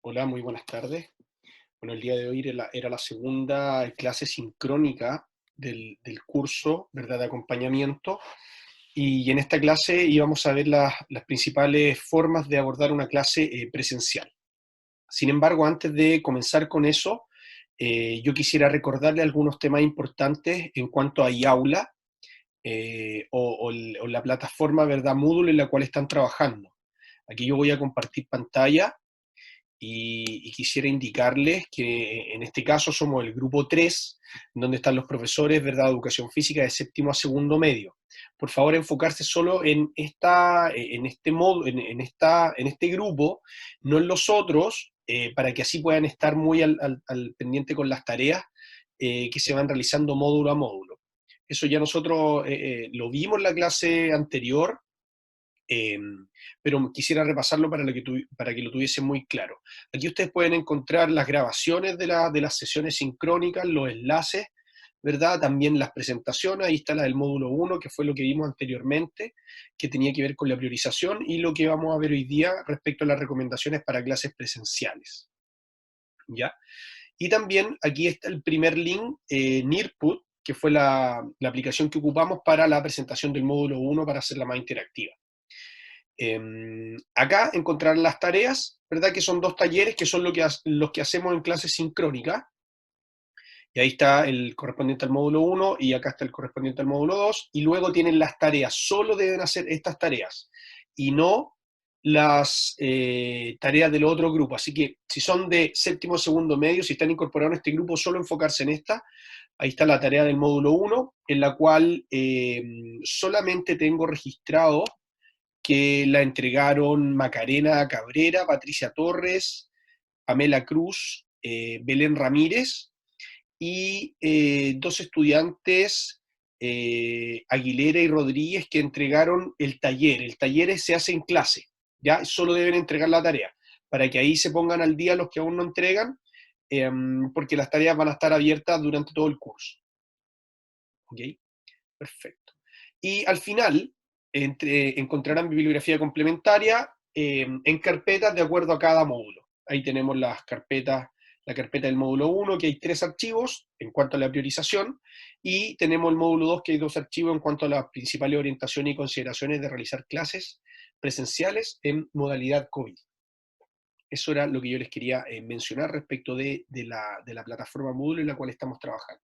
Hola, muy buenas tardes. Bueno, el día de hoy era la segunda clase sincrónica del curso, ¿verdad?, de acompañamiento. Y en esta clase íbamos a ver las principales formas de abordar una clase presencial. Sin embargo, antes de comenzar con eso, yo quisiera recordarle algunos temas importantes en cuanto a iAula o la plataforma, ¿verdad?, Moodle en la cual están trabajando. Aquí yo voy a compartir pantalla y quisiera indicarles que en este caso somos el grupo 3, donde están los profesores, ¿verdad?, de educación física de séptimo a segundo medio. Por favor, enfocarse solo en este modo, en este grupo, no en los otros, para que así puedan estar muy al pendiente con las tareas que se van realizando módulo a módulo. Eso ya nosotros lo vimos en la clase anterior, eh, pero quisiera repasarlo para que lo tuviesen muy claro. Aquí ustedes pueden encontrar las grabaciones de las sesiones sincrónicas, los enlaces, ¿verdad? También las presentaciones, ahí está la del módulo 1, que fue lo que vimos anteriormente, que tenía que ver con la priorización, y lo que vamos a ver hoy día respecto a las recomendaciones para clases presenciales, ¿ya? Y también aquí está el primer link, Nearput, que fue la aplicación que ocupamos para la presentación del módulo 1 para hacerla más interactiva. Acá encontrarán las tareas, ¿verdad? Que son dos talleres que son los que hacemos en clases sincrónicas. Y ahí está el correspondiente al módulo 1 y acá está el correspondiente al módulo 2. Y luego tienen las tareas. Solo deben hacer estas tareas y no las tareas del otro grupo. Así que si son de séptimo o segundo medio, si están incorporados en este grupo, solo enfocarse en esta. Ahí está la tarea del módulo 1, en la cual solamente tengo registrado que la entregaron Macarena Cabrera, Patricia Torres, Pamela Cruz, Belén Ramírez y dos estudiantes, Aguilera y Rodríguez, que entregaron el taller. El taller se hace en clase, ¿ya? Solo deben entregar la tarea, para que ahí se pongan al día los que aún no entregan, porque las tareas van a estar abiertas durante todo el curso. ¿Ok? Perfecto. Y al final encontrarán bibliografía complementaria en carpetas de acuerdo a cada módulo. Ahí tenemos las carpetas, la carpeta del módulo 1, que hay 3 archivos en cuanto a la priorización, y tenemos el módulo 2, que hay 2 archivos en cuanto a las principales orientaciones y consideraciones de realizar clases presenciales en modalidad COVID. Eso era lo que yo les quería mencionar respecto de la plataforma Moodle en la cual estamos trabajando.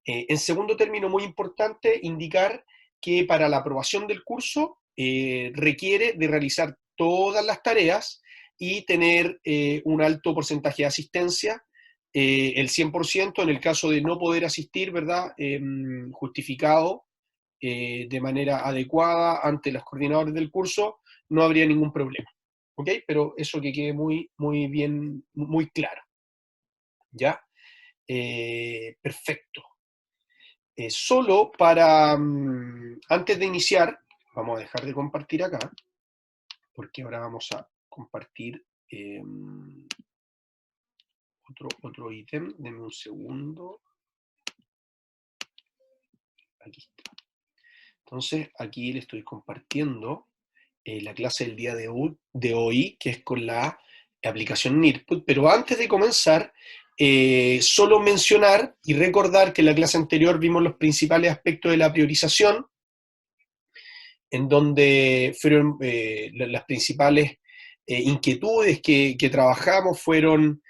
En segundo término, muy importante, indicar que para la aprobación del curso requiere de realizar todas las tareas y tener un alto porcentaje de asistencia, el 100% en el caso de no poder asistir, ¿verdad? Justificado de manera adecuada ante los coordinadores del curso, no habría ningún problema. ¿Ok? Pero eso que quede muy, muy bien, muy claro. ¿Ya? Perfecto. Solo para, antes de iniciar, vamos a dejar de compartir acá, porque ahora vamos a compartir otro ítem. Denme un segundo. Aquí está. Entonces, aquí le estoy compartiendo la clase del día de hoy, que es con la aplicación Nearput. Pero antes de comenzar, solo mencionar y recordar que en la clase anterior vimos los principales aspectos de la priorización, en donde fueron las principales inquietudes que trabajamos fueron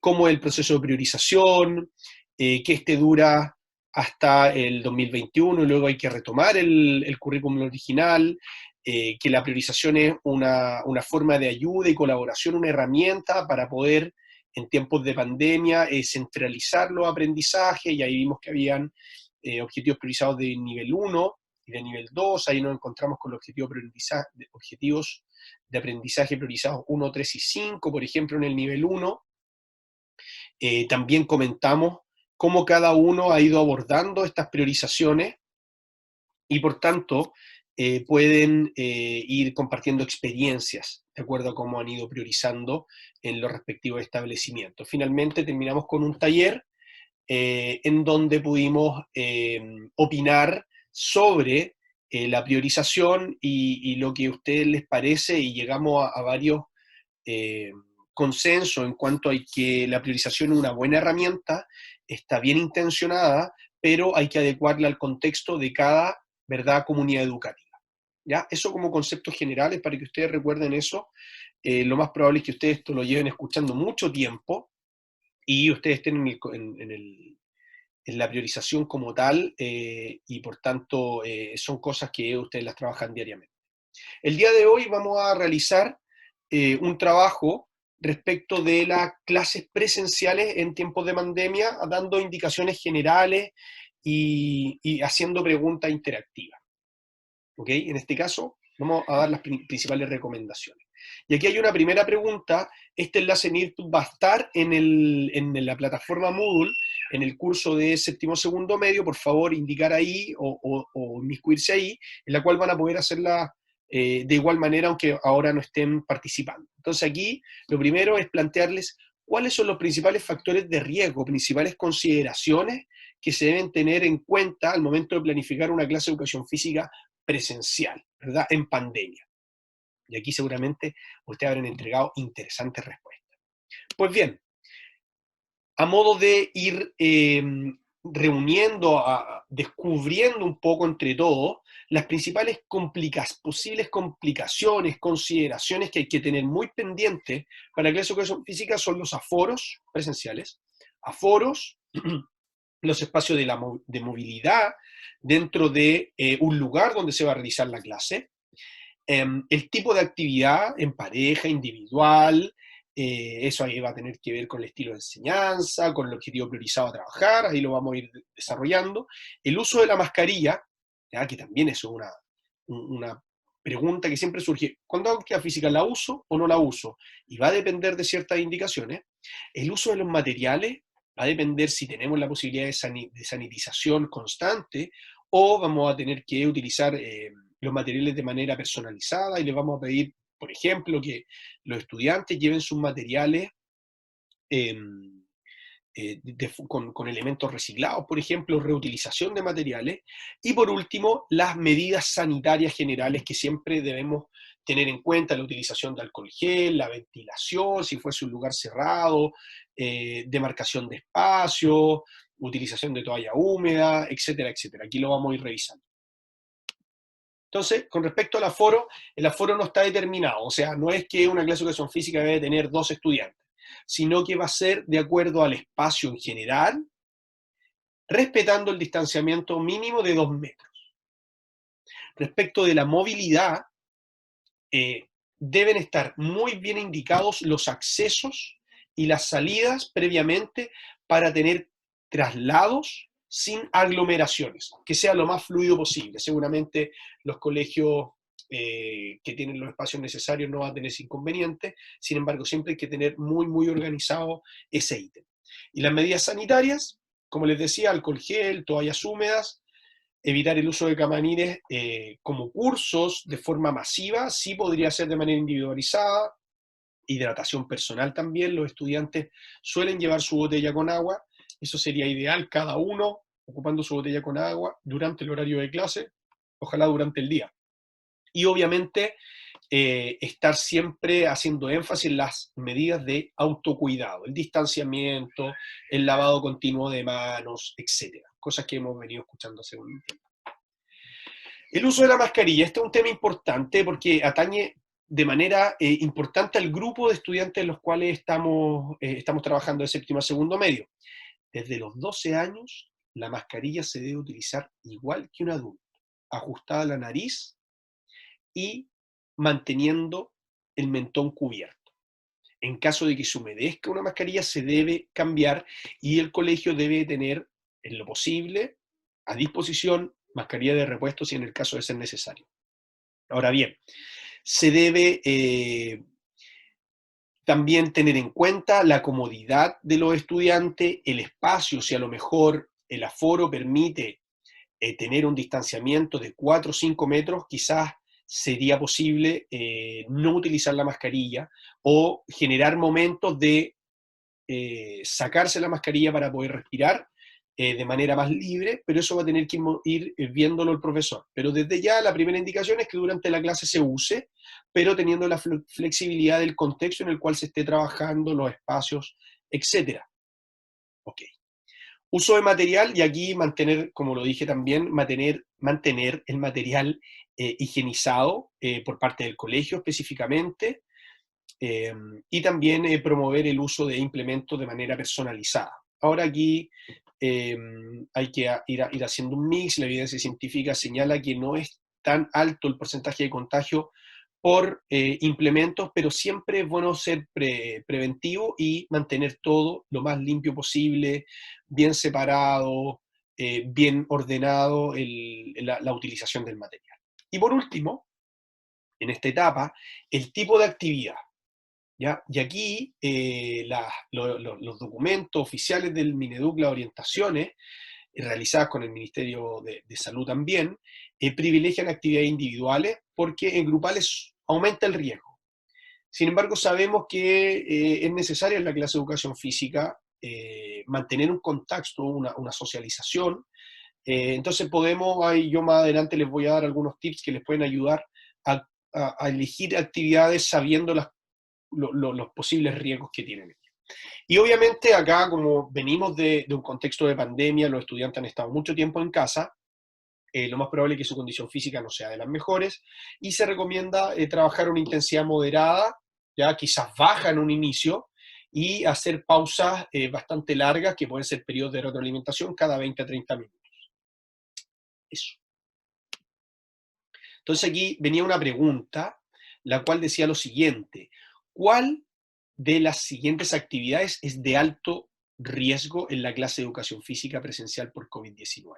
cómo es el proceso de priorización, que este dura hasta el 2021 y luego hay que retomar el currículum original, que la priorización es una forma de ayuda y colaboración, una herramienta para poder en tiempos de pandemia centralizar los aprendizajes, y ahí vimos que habían objetivos priorizados de nivel 1 y de nivel 2, ahí nos encontramos con los objetivos de aprendizaje priorizados 1, 3 y 5, por ejemplo, en el nivel 1. También comentamos cómo cada uno ha ido abordando estas priorizaciones y por tanto pueden ir compartiendo experiencias de acuerdo a cómo han ido priorizando en los respectivos establecimientos. Finalmente terminamos con un taller en donde pudimos opinar sobre la priorización y lo que a ustedes les parece, y llegamos a varios consenso en cuanto a que la priorización es una buena herramienta, está bien intencionada, pero hay que adecuarla al contexto de cada, ¿verdad?, comunidad educativa. ¿Ya? Eso como conceptos generales, para que ustedes recuerden eso. Lo más probable es que ustedes esto lo lleven escuchando mucho tiempo y ustedes estén en la priorización como tal, y por tanto son cosas que ustedes las trabajan diariamente. El día de hoy vamos a realizar un trabajo respecto de las clases presenciales en tiempos de pandemia, dando indicaciones generales y haciendo preguntas interactivas. ¿Ok? En este caso, vamos a dar las principales recomendaciones. Y aquí hay una primera pregunta. Este enlace NIRTU va a estar en la plataforma Moodle, en el curso de séptimo segundo medio. Por favor, indicar ahí o inmiscuirse ahí, en la cual van a poder hacerla de igual manera, aunque ahora no estén participando. Entonces aquí, lo primero es plantearles cuáles son los principales factores de riesgo, principales consideraciones que se deben tener en cuenta al momento de planificar una clase de educación física presencial, ¿verdad?, en pandemia. Y aquí seguramente ustedes habrán entregado interesantes respuestas. Pues bien, a modo de ir reuniendo, descubriendo un poco entre todos, las principales posibles complicaciones, consideraciones que hay que tener muy pendientes para la clase de educación física son los aforos presenciales, aforos, los espacios de movilidad dentro de un lugar donde se va a realizar la clase, el tipo de actividad en pareja, individual, eso ahí va a tener que ver con el estilo de enseñanza, con el objetivo priorizado a trabajar, ahí lo vamos a ir desarrollando. El uso de la mascarilla, ¿ya?, que también es una pregunta que siempre surge, ¿cuándo hago actividad física la uso o no la uso? Y va a depender de ciertas indicaciones. El uso de los materiales va a depender si tenemos la posibilidad de sanitización constante o vamos a tener que utilizar los materiales de manera personalizada y les vamos a pedir, por ejemplo, que los estudiantes lleven sus materiales eh, con elementos reciclados, por ejemplo, reutilización de materiales, y por último, las medidas sanitarias generales que siempre debemos tener en cuenta: la utilización de alcohol gel, la ventilación, si fuese un lugar cerrado, demarcación de espacio, utilización de toalla húmeda, etcétera, etcétera. Aquí lo vamos a ir revisando. Entonces, con respecto al aforo, el aforo no está determinado, o sea, no es que una clase de educación física debe tener 2 estudiantes, sino que va a ser de acuerdo al espacio en general, respetando el distanciamiento mínimo de 2 metros. Respecto de la movilidad, deben estar muy bien indicados los accesos y las salidas previamente para tener traslados sin aglomeraciones, que sea lo más fluido posible. Seguramente los colegios que tienen los espacios necesarios no van a tener ese inconveniente, sin embargo siempre hay que tener muy, muy organizado ese ítem. Y las medidas sanitarias, como les decía, alcohol gel, toallas húmedas, evitar el uso de camarines como cursos de forma masiva, sí podría ser de manera individualizada, hidratación personal también, los estudiantes suelen llevar su botella con agua, eso sería ideal, cada uno ocupando su botella con agua durante el horario de clase, ojalá durante el día. Y obviamente estar siempre haciendo énfasis en las medidas de autocuidado, el distanciamiento, el lavado continuo de manos, etcétera, cosas que hemos venido escuchando hace un tiempo. El uso de la mascarilla, este es un tema importante porque atañe de manera importante al grupo de estudiantes en los cuales estamos trabajando de séptimo a segundo medio. Desde los 12 años, la mascarilla se debe utilizar igual que un adulto, ajustada a la nariz y manteniendo el mentón cubierto. En caso de que se humedezca una mascarilla, se debe cambiar y el colegio debe tener, en lo posible, a disposición mascarilla de repuesto si en el caso de ser necesario. Ahora bien, se debe también tener en cuenta la comodidad de los estudiantes, el espacio, si a lo mejor el aforo permite tener un distanciamiento de 4 o 5 metros, quizás sería posible no utilizar la mascarilla o generar momentos de sacarse la mascarilla para poder respirar de manera más libre, pero eso va a tener que ir viéndolo el profesor. Pero desde ya la primera indicación es que durante la clase se use, pero teniendo la flexibilidad del contexto en el cual se esté trabajando, los espacios, etcétera. Ok. Uso de material, y aquí mantener, como lo dije también, mantener el material higienizado por parte del colegio específicamente, y también promover el uso de implementos de manera personalizada. Ahora aquí hay que ir haciendo un mix. La evidencia científica señala que no es tan alto el porcentaje de contagio por implementos, pero siempre es bueno ser preventivo y mantener todo lo más limpio posible, bien separado, bien ordenado la utilización del material. Y por último, en esta etapa, el tipo de actividad. ¿Ya? Y aquí los documentos oficiales del Mineduc, las orientaciones realizadas con el Ministerio de Salud también, privilegian actividades individuales porque en grupales aumenta el riesgo. Sin embargo, sabemos que es necesaria en la clase de educación física mantener un contacto, una socialización. Entonces podemos, ahí yo más adelante les voy a dar algunos tips que les pueden ayudar a elegir actividades sabiendo los posibles riesgos que tienen ellos. Y obviamente acá, como venimos de un contexto de pandemia, los estudiantes han estado mucho tiempo en casa, lo más probable es que su condición física no sea de las mejores, y se recomienda trabajar una intensidad moderada, ya quizás baja en un inicio, y hacer pausas bastante largas, que pueden ser periodos de retroalimentación cada 20 a 30 minutos. Eso. Entonces aquí venía una pregunta, la cual decía lo siguiente: ¿cuál de las siguientes actividades es de alto riesgo en la clase de educación física presencial por COVID-19?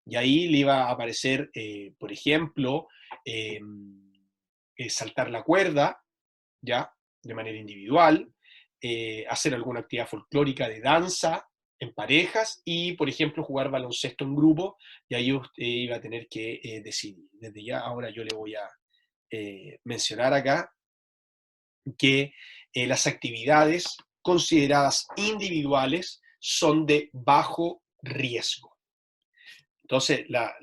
Y ahí le iba a aparecer, por ejemplo, eh, saltar la cuerda, ¿ya? De manera individual, hacer alguna actividad folclórica de danza en parejas y, por ejemplo, jugar baloncesto en grupo, y ahí usted iba a tener que decidir. Desde ya, ahora yo le voy a mencionar acá que las actividades consideradas individuales son de bajo riesgo. Entonces, la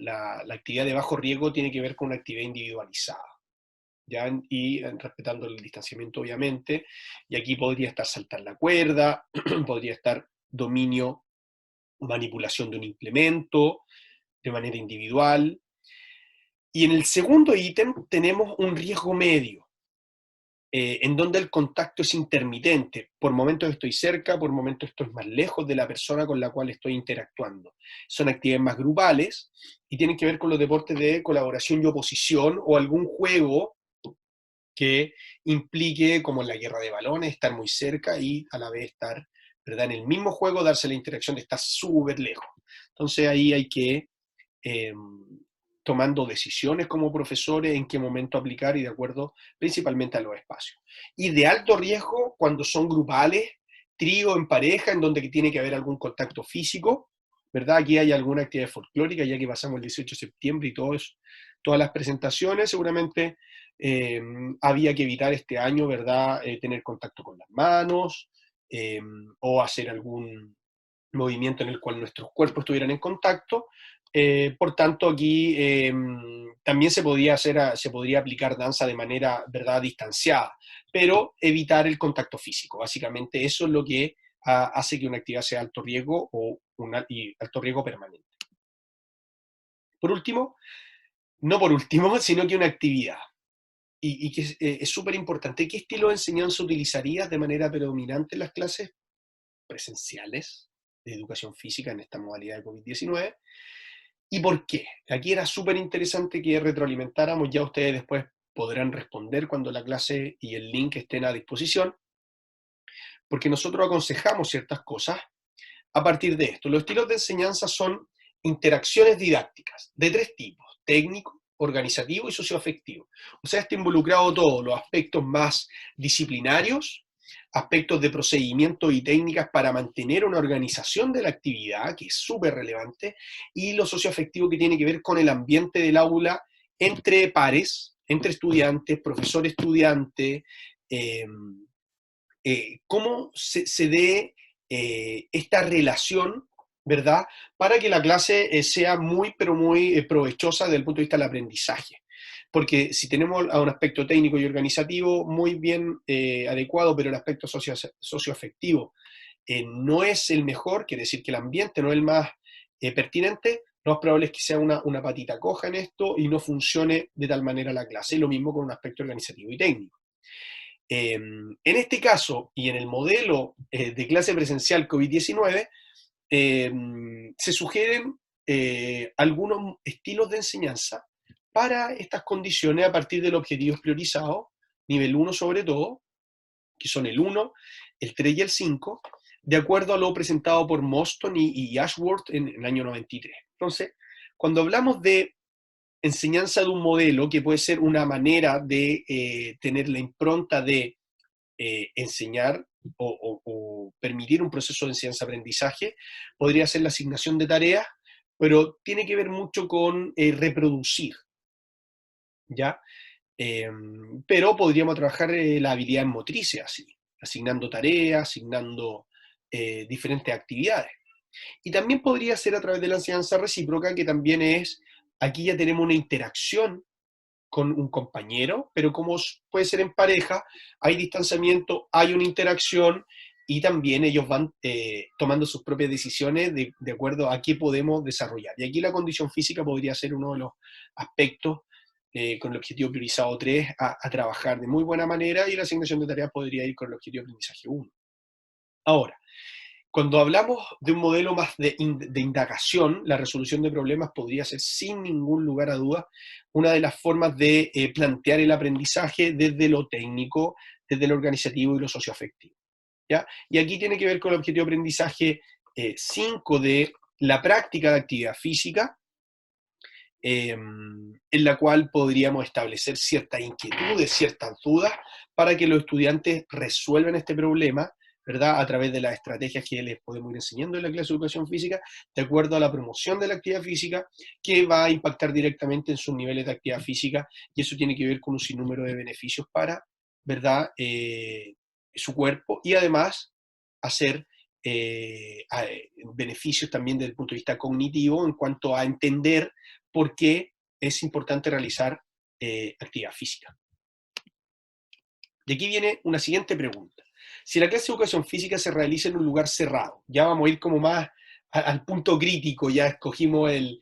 actividad de bajo riesgo tiene que ver con una actividad individualizada, ¿ya? Y respetando el distanciamiento, obviamente. Y aquí podría estar saltar la cuerda, podría estar dominio o manipulación de un implemento de manera individual. Y en el segundo ítem tenemos un riesgo medio, en donde el contacto es intermitente. Por momentos estoy cerca, por momentos estoy más lejos de la persona con la cual estoy interactuando. Son actividades más grupales y tienen que ver con los deportes de colaboración y oposición, o algún juego que implique, como en la guerra de balones, estar muy cerca y a la vez estar, ¿verdad?, en el mismo juego, darse la interacción de estar súper lejos. Entonces ahí hay que eh, tomando decisiones como profesores en qué momento aplicar y de acuerdo principalmente a los espacios. Y de alto riesgo cuando son grupales, trío en pareja, en donde tiene que haber algún contacto físico, ¿verdad? Aquí hay alguna actividad folclórica, ya que pasamos el 18 de septiembre y todas las presentaciones, seguramente había que evitar este año, ¿verdad? Tener contacto con las manos eh, o hacer algún movimiento en el cual nuestros cuerpos estuvieran en contacto. Por tanto, aquí también se podría aplicar danza de manera, ¿verdad?, distanciada, pero evitar el contacto físico. Básicamente eso es lo que hace que una actividad sea alto riesgo y alto riesgo permanente. Por último, no por último, sino que una actividad. Y que es súper importante. ¿Qué estilo de enseñanza utilizarías de manera predominante en las clases presenciales de educación física en esta modalidad de COVID-19? ¿Y por qué? Aquí era súper interesante que retroalimentáramos, ya ustedes después podrán responder cuando la clase y el link estén a disposición, porque nosotros aconsejamos ciertas cosas a partir de esto. Los estilos de enseñanza son interacciones didácticas de tres tipos: técnico, organizativo y socioafectivo. O sea, está involucrado todo, los aspectos más disciplinarios, aspectos de procedimientos y técnicas para mantener una organización de la actividad, que es súper relevante, y lo socioafectivo, que tiene que ver con el ambiente del aula entre pares, entre estudiantes, profesor-estudiante, eh, cómo se dé esta relación, ¿verdad? Para que la clase sea muy, pero muy provechosa desde el punto de vista del aprendizaje. Porque si tenemos a un aspecto técnico y organizativo muy bien adecuado, pero el aspecto socioafectivo no es el mejor, quiere decir que el ambiente no es el más pertinente, lo más probable es que sea una patita coja en esto y no funcione de tal manera la clase. Y lo mismo con un aspecto organizativo y técnico. En este caso, y en el modelo de clase presencial COVID-19, se sugieren algunos estilos de enseñanza para estas condiciones a partir de los objetivos priorizados, nivel 1 sobre todo, que son el 1, el 3 y el 5, de acuerdo a lo presentado por Moston y Ashworth en el año 93. Entonces, cuando hablamos de enseñanza de un modelo, que puede ser una manera de tener la impronta de enseñar o permitir un proceso de enseñanza-aprendizaje, podría ser la asignación de tareas, pero tiene que ver mucho con reproducir, ¿ya? Pero podríamos trabajar las habilidades motrices así, asignando tareas, asignando diferentes actividades. Y también podría ser a través de la enseñanza recíproca, que también es, aquí ya tenemos una interacción con un compañero, pero como puede ser en pareja, hay distanciamiento, hay una interacción y también ellos van tomando sus propias decisiones de acuerdo a qué podemos desarrollar. Y aquí la condición física podría ser uno de los aspectos con el objetivo priorizado 3 a trabajar de muy buena manera y la asignación de tareas podría ir con el objetivo de aprendizaje 1. Ahora, cuando hablamos de un modelo más de indagación, la resolución de problemas podría ser sin ningún lugar a dudas una de las formas de plantear el aprendizaje desde lo técnico, desde lo organizativo y lo socioafectivo. ¿Ya? Y aquí tiene que ver con el objetivo de aprendizaje 5 de la práctica de actividad física, en la cual podríamos establecer ciertas inquietudes, ciertas dudas, para que los estudiantes resuelvan este problema, ¿verdad? A través de las estrategias que les podemos ir enseñando en la clase de educación física, de acuerdo a la promoción de la actividad física, que va a impactar directamente en sus niveles de actividad física, y eso tiene que ver con un sinnúmero de beneficios para, ¿verdad? Su cuerpo, y además hacer beneficios también desde el punto de vista cognitivo en cuanto a entender por qué es importante realizar actividad física. De aquí viene una siguiente pregunta. Si la clase de educación física se realiza en un lugar cerrado, ya vamos a ir como más al punto crítico, ya escogimos el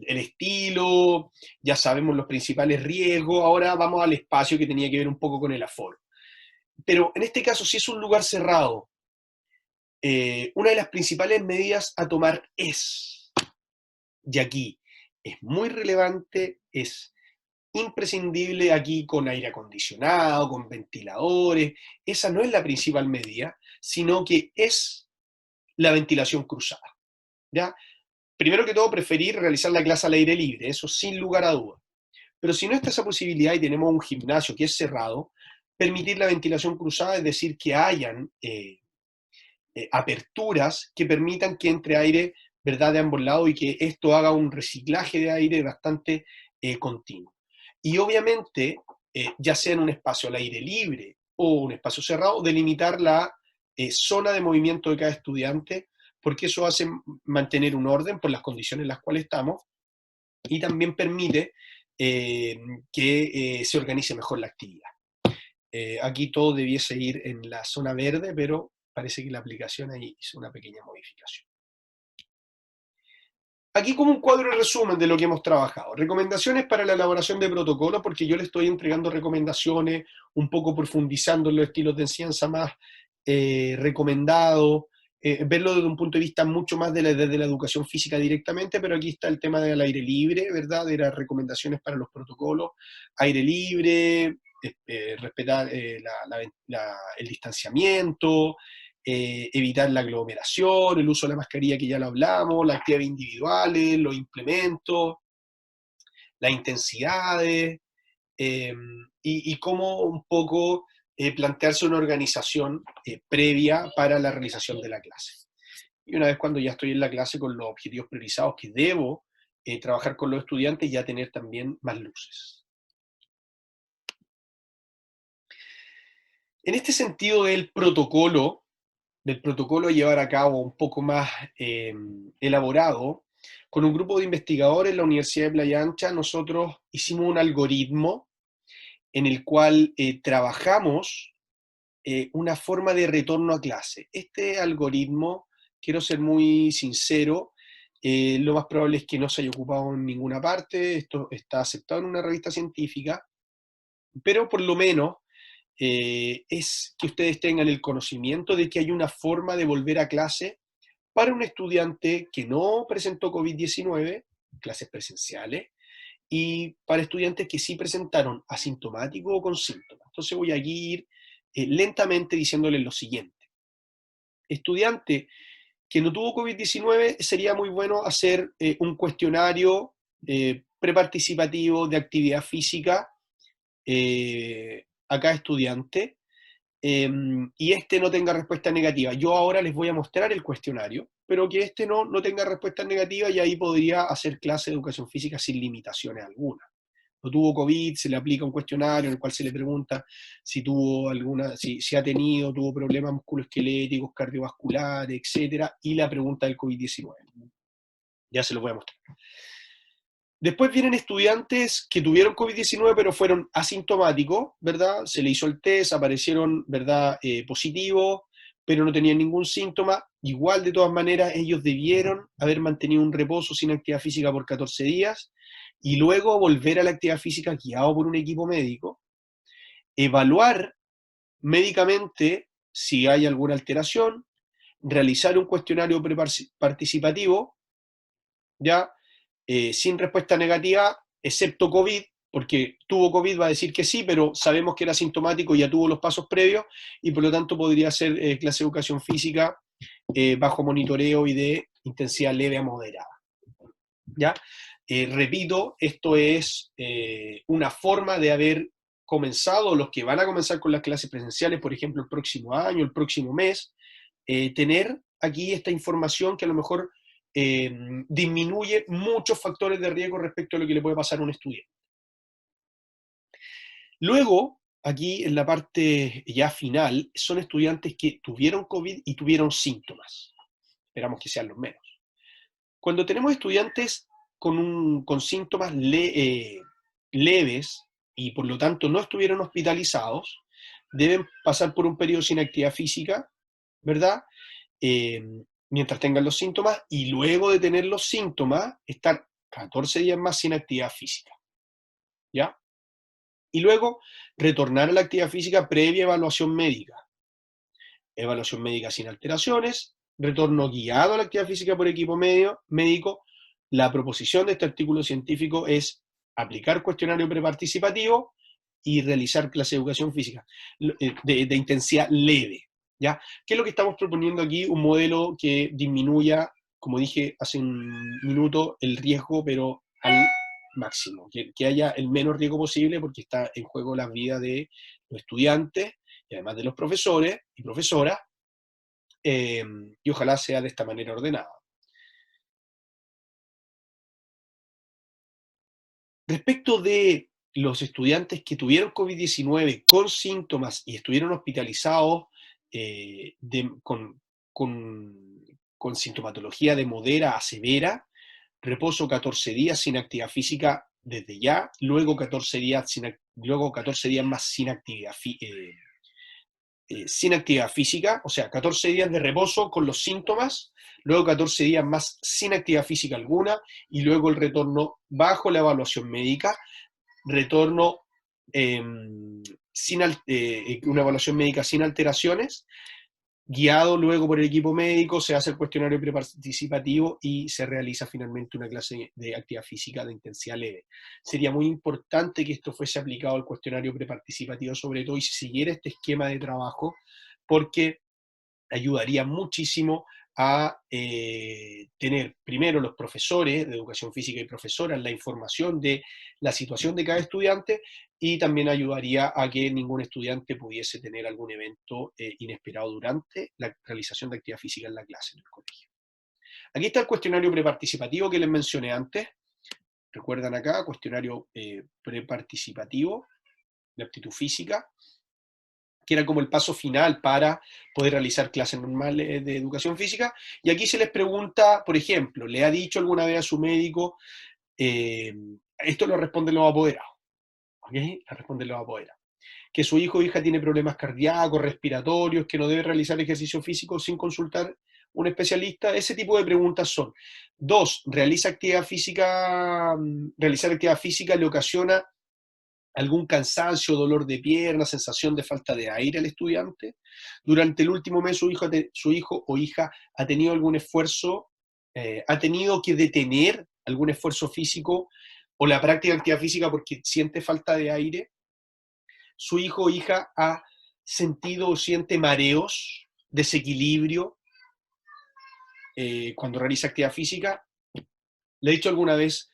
estilo, ya sabemos los principales riesgos, ahora vamos al espacio que tenía que ver un poco con el aforo. Pero en este caso, si es un lugar cerrado, una de las principales medidas a tomar es, y aquí es muy relevante, es imprescindible aquí con aire acondicionado, con ventiladores, esa no es la principal medida, sino que es la ventilación cruzada, ¿ya? Primero que todo, preferir realizar la clase al aire libre, eso sin lugar a dudas. Pero si no está esa posibilidad y tenemos un gimnasio que es cerrado, permitir la ventilación cruzada, es decir, que hayan aperturas que permitan que entre aire, ¿verdad?, de ambos lados y que esto haga un reciclaje de aire bastante continuo. Y obviamente, ya sea en un espacio al aire libre o un espacio cerrado, delimitar la zona de movimiento de cada estudiante, porque eso hace mantener un orden por las condiciones en las cuales estamos y también permite que se organice mejor la actividad. Aquí todo debiese ir en la zona verde, pero parece que la aplicación ahí hizo una pequeña modificación. Aquí como un cuadro de resumen de lo que hemos trabajado. Recomendaciones para la elaboración de protocolo, porque yo le estoy entregando recomendaciones, un poco profundizando en los estilos de enseñanza más recomendados, verlo desde un punto de vista mucho más desde la educación física directamente, pero aquí está el tema del aire libre, ¿verdad? De las recomendaciones para los protocolos. Aire libre, respetar el distanciamiento, evitar la aglomeración, el uso de la mascarilla que ya lo hablamos, las actividades individuales, los implementos, las intensidades, y cómo un poco plantearse una organización previa para la realización de la clase. Y una vez cuando ya estoy en la clase con los objetivos priorizados que debo trabajar con los estudiantes, ya tener también más luces. En este sentido del protocolo, del protocolo a llevar a cabo un poco más elaborado, con un grupo de investigadores en la Universidad de Playa Ancha, nosotros hicimos un algoritmo en el cual trabajamos una forma de retorno a clase. Este algoritmo, quiero ser muy sincero, lo más probable es que no se haya ocupado en ninguna parte, esto está aceptado en una revista científica, pero por lo menos es que ustedes tengan el conocimiento de que hay una forma de volver a clase para un estudiante que no presentó COVID-19, clases presenciales, y para estudiantes que sí presentaron asintomático o con síntomas. Entonces voy a ir lentamente diciéndoles lo siguiente. Estudiante que no tuvo COVID-19, sería muy bueno hacer un cuestionario preparticipativo de actividad física a cada estudiante, y este no tenga respuesta negativa. Yo ahora les voy a mostrar el cuestionario, pero que este no tenga respuesta negativa, y ahí podría hacer clase de educación física sin limitaciones alguna. No tuvo COVID, se le aplica un cuestionario en el cual se le pregunta si tuvo alguna, si ha tenido, tuvo problemas musculoesqueléticos, cardiovasculares, etcétera, y la pregunta del COVID-19. Ya se los voy a mostrar. Después vienen estudiantes que tuvieron COVID-19 pero fueron asintomáticos, ¿verdad? Se le hizo el test, aparecieron, ¿verdad? Positivos, pero no tenían ningún síntoma. Igual, de todas maneras, ellos debieron haber mantenido un reposo sin actividad física por 14 días y luego volver a la actividad física guiado por un equipo médico, evaluar médicamente si hay alguna alteración, realizar un cuestionario preparticipativo, ¿ya? Sin respuesta negativa, excepto COVID, porque tuvo COVID, va a decir que sí, pero sabemos que era sintomático y ya tuvo los pasos previos, y por lo tanto podría ser clase de educación física bajo monitoreo y de intensidad leve a moderada. ¿Ya? Repito, esto es una forma de haber comenzado, los que van a comenzar con las clases presenciales, por ejemplo, el próximo año, el próximo mes, tener aquí esta información que a lo mejor disminuye muchos factores de riesgo respecto a lo que le puede pasar a un estudiante. Luego, aquí en la parte ya final, son estudiantes que tuvieron COVID y tuvieron síntomas. Esperamos que sean los menos. Cuando tenemos estudiantes con síntomas leves y por lo tanto no estuvieron hospitalizados, deben pasar por un periodo sin actividad física, ¿verdad? Eh, mientras tengan los síntomas, y luego de tener los síntomas, estar 14 días más sin actividad física, ¿ya? Y luego retornar a la actividad física previa evaluación médica. Evaluación médica sin alteraciones, retorno guiado a la actividad física por equipo médico. La proposición de este artículo científico es aplicar cuestionario preparticipativo y realizar clase de educación física de intensidad leve. ¿Ya? ¿Qué es lo que estamos proponiendo aquí? Un modelo que disminuya, como dije hace un minuto, el riesgo, pero al máximo, que haya el menos riesgo posible, porque está en juego la vida de los estudiantes y además de los profesores y profesoras, y ojalá sea de esta manera ordenada. Respecto de los estudiantes que tuvieron COVID-19 con síntomas y estuvieron hospitalizados con sintomatología de modera a severa, reposo 14 días sin actividad física desde ya, luego 14 días, luego 14 días más sin actividad física, o sea, 14 días de reposo con los síntomas, luego 14 días más sin actividad física alguna, y luego el retorno bajo la evaluación médica, retorno una evaluación médica sin alteraciones, guiado luego por el equipo médico, se hace el cuestionario preparticipativo y se realiza finalmente una clase de actividad física de intensidad leve. Sería muy importante que esto fuese aplicado al cuestionario preparticipativo, sobre todo, y se siguiera este esquema de trabajo, porque ayudaría muchísimo a tener primero los profesores de educación física y profesoras la información de la situación de cada estudiante, y también ayudaría a que ningún estudiante pudiese tener algún evento inesperado durante la realización de actividad física en la clase en el colegio. Aquí está el cuestionario preparticipativo que les mencioné antes. Recuerdan acá, cuestionario preparticipativo de aptitud física. que era como el paso final para poder realizar clases normales de educación física. Y aquí se les pregunta, por ejemplo, ¿le ha dicho alguna vez a su médico? Esto lo responden los apoderados, ¿ok? Lo responden los apoderados. Que su hijo o hija tiene problemas cardíacos, respiratorios, que no debe realizar ejercicio físico sin consultar un especialista. Ese tipo de preguntas son. Dos, realizar actividad física le ocasiona algún cansancio, dolor de pierna, sensación de falta de aire al estudiante. Durante el último mes su hijo o hija ha tenido algún esfuerzo, ha tenido que detener algún esfuerzo físico o la práctica de actividad física porque siente falta de aire. Su hijo o hija ha sentido o siente mareos, desequilibrio cuando realiza actividad física. ¿Le ha dicho alguna vez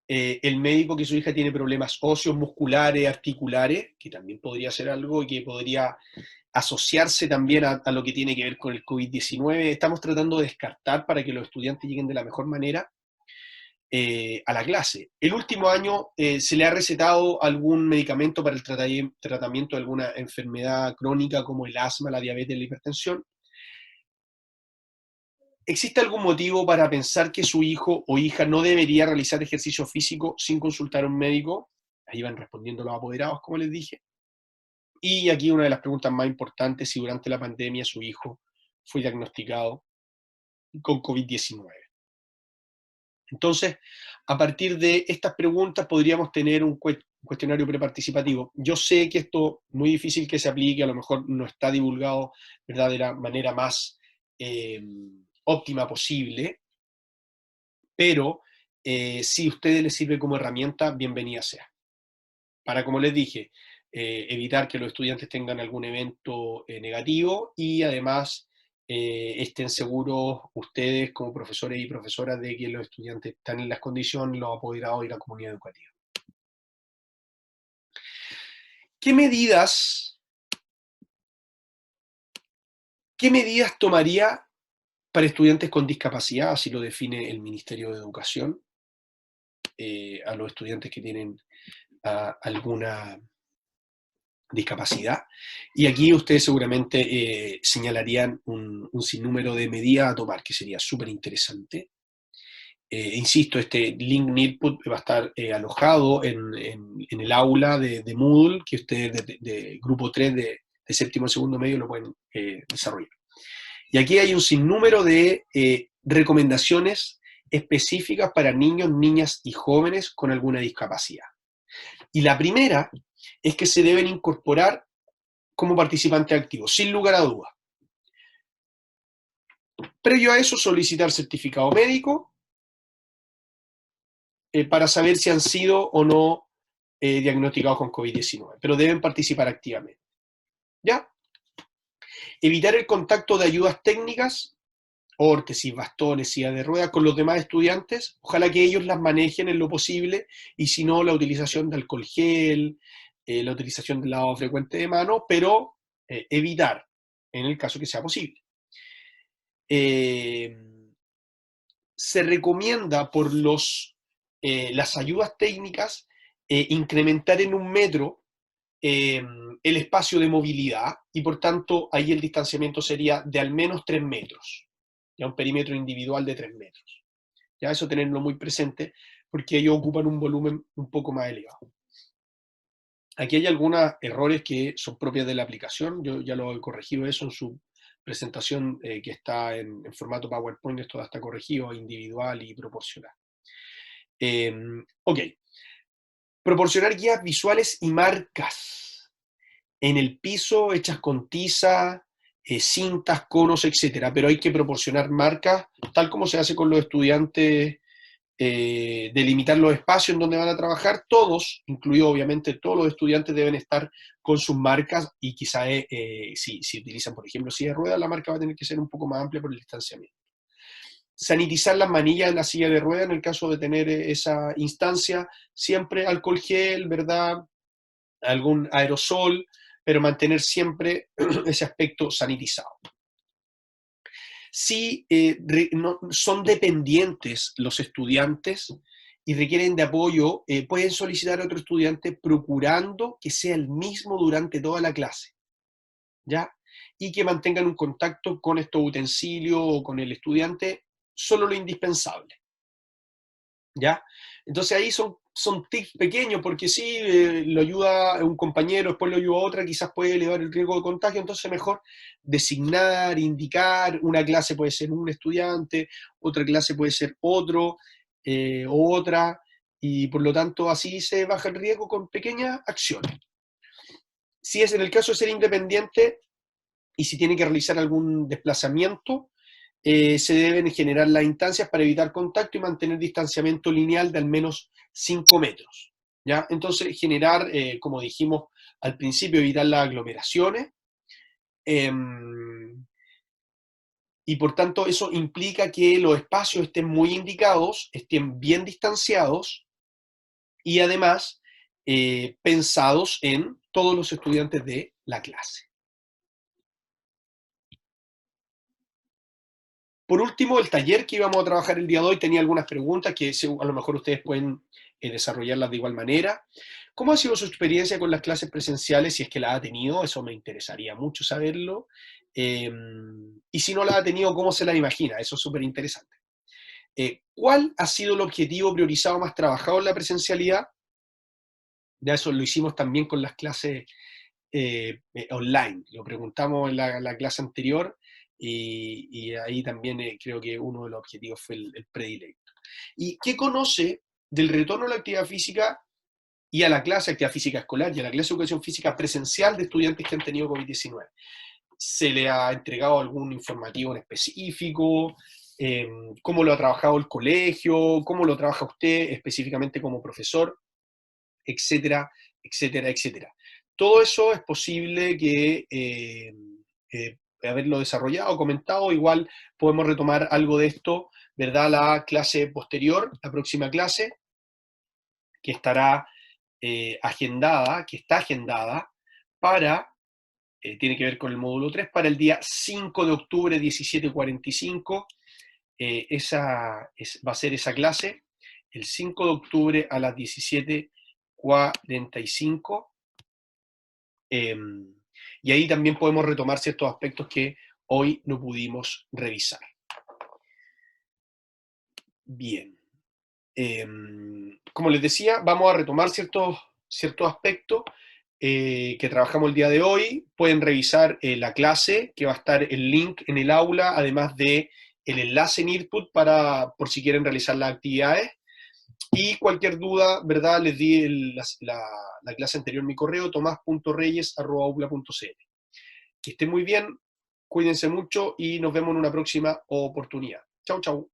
el médico que su hija tiene problemas óseos, musculares, articulares, que también podría ser algo y que podría asociarse también a lo que tiene que ver con el COVID-19? Estamos tratando de descartar para que los estudiantes lleguen de la mejor manera a la clase. El último año se le ha recetado algún medicamento para el tratamiento de alguna enfermedad crónica como el asma, la diabetes, la hipertensión. ¿Existe algún motivo para pensar que su hijo o hija no debería realizar ejercicio físico sin consultar a un médico? Ahí van respondiendo los apoderados, como les dije. Y aquí una de las preguntas más importantes, si durante la pandemia su hijo fue diagnosticado con COVID-19. Entonces, a partir de estas preguntas podríamos tener un cuestionario preparticipativo. Yo sé que esto es muy difícil que se aplique, a lo mejor no está divulgado, ¿verdad?, de la manera más óptima posible, pero si a ustedes les sirve como herramienta, bienvenida sea. Para, como les dije, evitar que los estudiantes tengan algún evento negativo y además estén seguros ustedes como profesores y profesoras de que los estudiantes están en las condiciones, los apoderados y la comunidad educativa. ¿Qué medidas tomaría para estudiantes con discapacidad, así lo define el Ministerio de Educación, a los estudiantes que tienen alguna discapacidad? Y aquí ustedes seguramente señalarían un sinnúmero de medidas a tomar, que sería súper interesante. Insisto, este link Nearput va a estar alojado en el aula de Moodle, que ustedes de grupo 3 de séptimo y segundo medio lo pueden desarrollar. Y aquí hay un sinnúmero de recomendaciones específicas para niños, niñas y jóvenes con alguna discapacidad. Y la primera es que se deben incorporar como participantes activos, sin lugar a dudas. Previo a eso, solicitar certificado médico para saber si han sido o no diagnosticados con COVID-19, pero deben participar activamente. ¿Ya? Evitar el contacto de ayudas técnicas, órtesis, bastones, silla de ruedas, con los demás estudiantes. Ojalá que ellos las manejen en lo posible, y si no, la utilización de alcohol gel, la utilización del lavado frecuente de manos, pero evitar en el caso que sea posible. Se recomienda por las ayudas técnicas incrementar en 1 metro el espacio de movilidad, y por tanto ahí el distanciamiento sería de al menos 3 metros, ya un perímetro individual de 3 metros. Ya eso tenerlo muy presente porque ellos ocupan un volumen un poco más elevado. Aquí hay algunos errores que son propios de la aplicación, yo ya lo he corregido eso en su presentación que está en formato PowerPoint, esto está corregido, individual y proporcional. Ok. Proporcionar guías visuales y marcas en el piso hechas con tiza, cintas, conos, etcétera, pero hay que proporcionar marcas, tal como se hace con los estudiantes, delimitar los espacios en donde van a trabajar. Todos, incluido obviamente todos los estudiantes, deben estar con sus marcas, y quizá si utilizan, por ejemplo, silla de ruedas, la marca va a tener que ser un poco más amplia por el distanciamiento. Sanitizar las manillas de la silla de ruedas en el caso de tener esa instancia, siempre alcohol gel, ¿verdad? Algún aerosol, pero mantener siempre ese aspecto sanitizado. Si no, son dependientes los estudiantes y requieren de apoyo, pueden solicitar a otro estudiante procurando que sea el mismo durante toda la clase. ¿ya? Y que mantengan un contacto con estos utensilios o con el estudiante, solo lo indispensable, ¿ya? Entonces ahí son tips pequeños, porque sí, lo ayuda a un compañero, después lo ayuda a otra, quizás puede elevar el riesgo de contagio, entonces mejor designar, indicar, una clase puede ser un estudiante, otra clase puede ser otro, o otra, y por lo tanto así se baja el riesgo con pequeñas acciones. Si es en el caso de ser independiente y si tiene que realizar algún desplazamiento, se deben generar las instancias para evitar contacto y mantener distanciamiento lineal de al menos 5 metros. ¿Ya? Entonces, generar, como dijimos al principio, evitar las aglomeraciones. Eh, y por tanto, eso implica que los espacios estén muy indicados, estén bien distanciados y además pensados en todos los estudiantes de la clase. Por último, el taller que íbamos a trabajar el día de hoy tenía algunas preguntas que a lo mejor ustedes pueden desarrollarlas de igual manera. ¿Cómo ha sido su experiencia con las clases presenciales, si es que la ha tenido? Eso me interesaría mucho saberlo. Y si no la ha tenido, ¿cómo se la imagina? Eso es súper interesante. ¿Cuál ha sido el objetivo priorizado más trabajado en la presencialidad? Ya eso lo hicimos también con las clases online. Lo preguntamos en la clase anterior y ahí también creo que uno de los objetivos fue el predilecto. ¿Y qué conoce del retorno a la actividad física y a la clase de actividad física escolar y a la clase de educación física presencial de estudiantes que han tenido COVID-19? ¿Se le ha entregado algún informativo en específico? ¿Cómo lo ha trabajado el colegio? ¿Cómo lo trabaja usted específicamente como profesor? Etcétera, etcétera, etcétera. Todo eso es posible que haberlo desarrollado, comentado, igual podemos retomar algo de esto, ¿verdad? La clase posterior, la próxima clase, que estará agendada, que está agendada para, tiene que ver con el módulo 3, para el día 5 de octubre, 17:45. Va a ser esa clase, el 5 de octubre a las 17:45. Y ahí también podemos retomar ciertos aspectos que hoy no pudimos revisar. Bien. Como les decía, vamos a retomar ciertos aspectos que trabajamos el día de hoy. Pueden revisar la clase, que va a estar el link en el aula, además de el enlace en Input por si quieren realizar las actividades. Y cualquier duda, ¿verdad? Les di la clase anterior en mi correo, tomás.reyes@aula.cl. Que estén muy bien, cuídense mucho y nos vemos en una próxima oportunidad. Chau, chau.